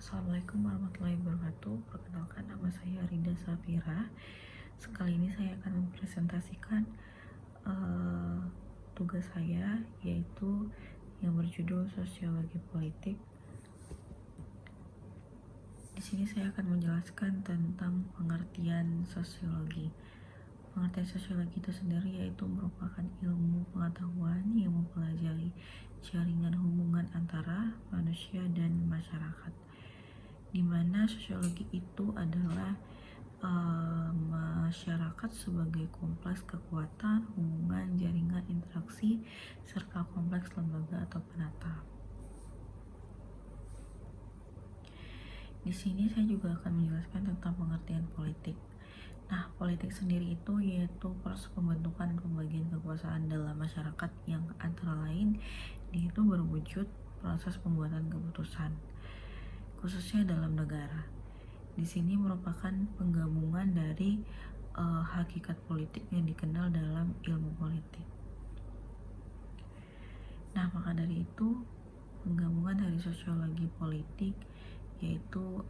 Assalamualaikum warahmatullahi wabarakatuh. Perkenalkan, nama saya Rida Safira. Sekali ini saya akan mempresentasikan eh, tugas saya, yaitu yang berjudul Sosiologi Politik. Di sini saya akan menjelaskan tentang pengertian sosiologi. Pengertian sosiologi itu sendiri yaitu merupakan ilmu pengetahuan yang mempelajari jaringan hubungan antara manusia dan masyarakat, di mana sosiologi itu adalah masyarakat sebagai kompleks kekuatan, hubungan, jaringan, interaksi, serta kompleks lembaga atau penata. Di sini saya juga akan menjelaskan tentang pengertian politik. Nah, politik sendiri itu yaitu proses pembentukan dan pembagian kekuasaan dalam masyarakat yang antara lain itu berwujud proses pembuatan keputusan, khususnya dalam negara. Di sini merupakan penggabungan dari hakikat politik yang dikenal dalam ilmu politik. Nah, maka dari itu penggabungan dari sosiologi politik yaitu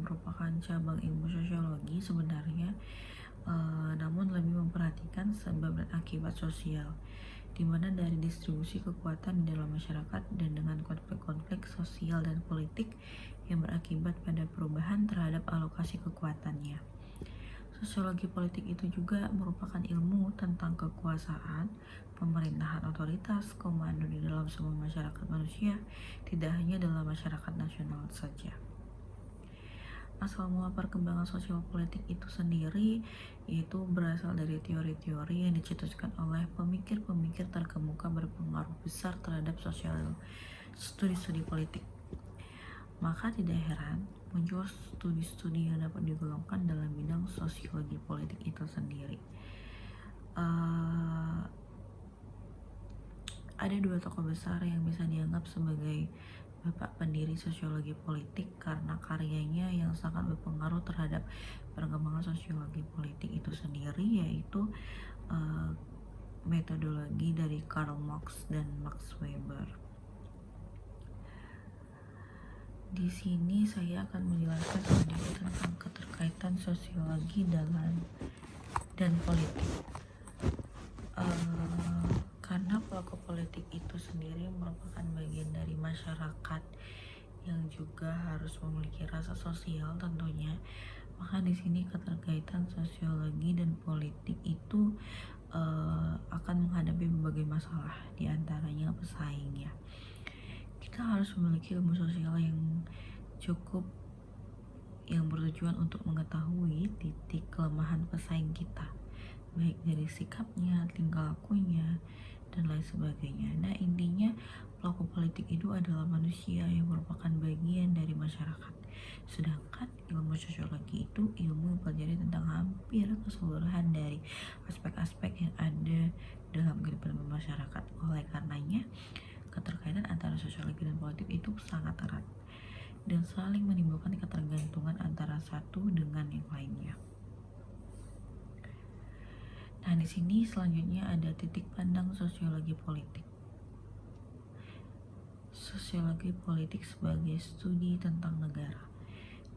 merupakan cabang ilmu sosiologi sebenarnya, namun lebih memperhatikan sebab dan akibat sosial, di mana dari distribusi kekuatan di dalam masyarakat dan dengan konflik-konflik sosial dan politik yang berakibat pada perubahan terhadap alokasi kekuatannya. Sosiologi politik itu juga merupakan ilmu tentang kekuasaan, pemerintahan otoritas, komando di dalam semua masyarakat manusia, tidak hanya dalam masyarakat nasional saja. Asal mula perkembangan sosial politik itu sendiri yaitu berasal dari teori-teori yang dicetuskan oleh pemikir-pemikir terkemuka berpengaruh besar terhadap sosial studi-studi politik. Maka tidak heran muncul studi-studi yang dapat digolongkan dalam bidang sosiologi politik itu sendiri. Ada dua tokoh besar yang bisa dianggap sebagai bapak pendiri sosiologi politik karena karyanya yang sangat berpengaruh terhadap perkembangan sosiologi politik itu sendiri, yaitu metodologi dari Karl Marx dan Max Weber. Di sini saya akan menjelaskan sedikit tentang keterkaitan sosiologi dan politik. Karena pelaku politik itu sendiri merupakan bagian dari masyarakat yang juga harus memiliki rasa sosial tentunya, maka di sini keterkaitan sosiologi dan politik itu akan menghadapi berbagai masalah, diantaranya pesaingnya. Kita harus memiliki ilmu sosial yang cukup, yang bertujuan untuk mengetahui titik kelemahan pesaing kita, baik dari sikapnya, tingkah lakunya, dan lain sebagainya. Nah, intinya pelaku politik itu adalah manusia yang merupakan bagian dari masyarakat. Sedangkan ilmu sosiologi itu ilmu yang mempelajari tentang hampir keseluruhan dari aspek-aspek yang ada dalam kehidupan masyarakat. Oleh karenanya, keterkaitan antara sosiologi dan politik itu sangat erat dan saling menimbulkan ketergantungan antara satu dengan yang lainnya. Nah, di sini selanjutnya ada titik pandang sosiologi politik. Sosiologi politik sebagai studi tentang negara.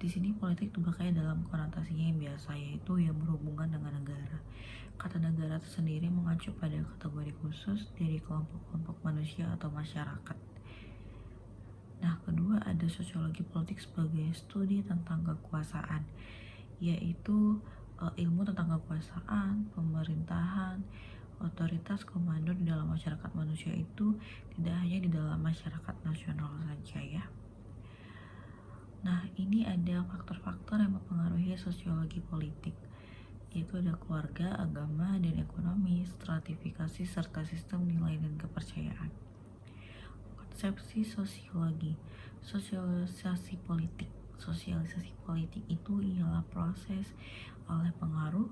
Di sini politik dipakai dalam konotasinya yang biasa, yaitu yang berhubungan dengan negara. Kata negara itu sendiri mengacu pada kategori khusus dari kelompok-kelompok manusia atau masyarakat. Nah, kedua ada sosiologi politik sebagai studi tentang kekuasaan, yaitu ilmu tentang kekuasaan, pemerintahan, otoritas, komando di dalam masyarakat manusia itu tidak hanya di dalam masyarakat nasional saja ya. Nah, ini ada faktor-faktor yang mempengaruhi sosiologi politik, yaitu ada keluarga, agama, dan ekonomi, stratifikasi, serta sistem nilai dan kepercayaan. Konsepsi sosiologi, sosialisasi politik. Sosialisasi politik itu ialah proses oleh pengaruh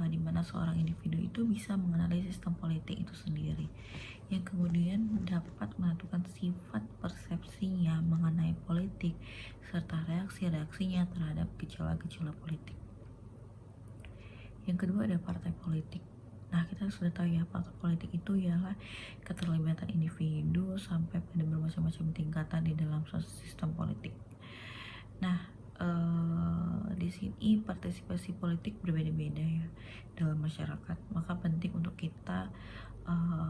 di mana seorang individu itu bisa mengenali sistem politik itu sendiri, yang kemudian dapat menentukan sifat persepsinya mengenai politik serta reaksi-reaksinya terhadap gejala-gejala politik. Yang kedua ada partai politik. Nah, kita sudah tahu ya, partai politik itu ialah keterlibatan individu sampai pada bermacam-macam tingkatan di dalam sistem politik. mempunyai partisipasi politik berbeda-beda ya dalam masyarakat. Maka penting untuk kita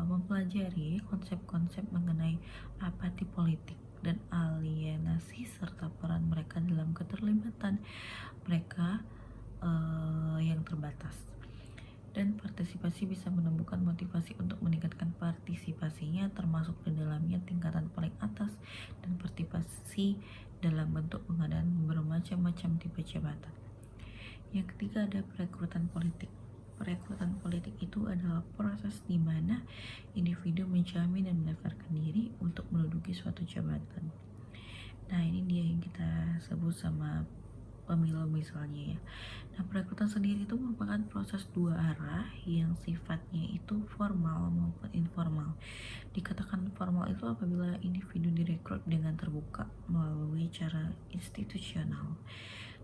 mempelajari konsep-konsep mengenai apati politik dan alienasi serta peran mereka dalam keterlibatan mereka yang terbatas. Dan partisipasi bisa menemukan motivasi untuk meningkatkan partisipasinya, termasuk di dalamnya tingkatan paling atas, dan partisipasi dalam bentuk pengadaan bermacam-macam tipe jabatan. Yang ketiga ada perekrutan politik. Perekrutan politik itu adalah proses di mana individu menjamin dan mendaftarkan diri untuk menduduki suatu jabatan. Nah, ini dia yang kita sebut sama pemilu misalnya ya. Nah, perekrutan sendiri itu merupakan proses dua arah yang sifatnya itu formal maupun informal. Dikatakan formal itu apabila individu direkrut dengan terbuka melalui cara institusional.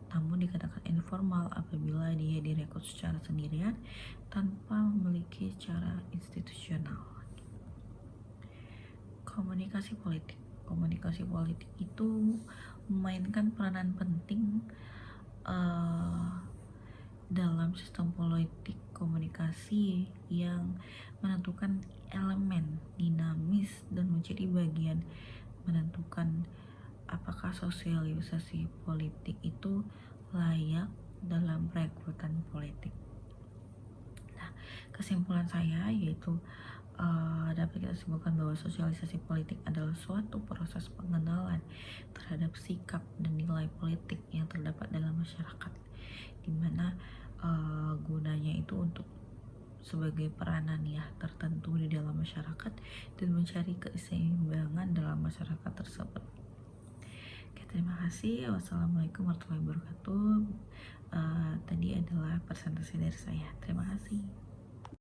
Namun dikatakan informal apabila dia direkrut secara sendirian tanpa memiliki cara institusional. Komunikasi politik. Komunikasi politik itu memainkan peranan penting dalam sistem politik komunikasi yang menentukan elemen dinamis dan menjadi bagian menentukan apakah sosialisasi politik itu layak dalam perekrutan politik. Nah, kesimpulan saya yaitu dapat kita simpulkan bahwa sosialisasi politik adalah suatu proses pengenalan terhadap sikap dan nilai politik yang terdapat dalam masyarakat, di mana gunanya itu untuk sebagai peranan ya tertentu di dalam masyarakat dan mencari keseimbangan dalam masyarakat tersebut. Oke, terima kasih. Wassalamualaikum warahmatullahi wabarakatuh. Tadi adalah presentasi dari saya. Terima kasih.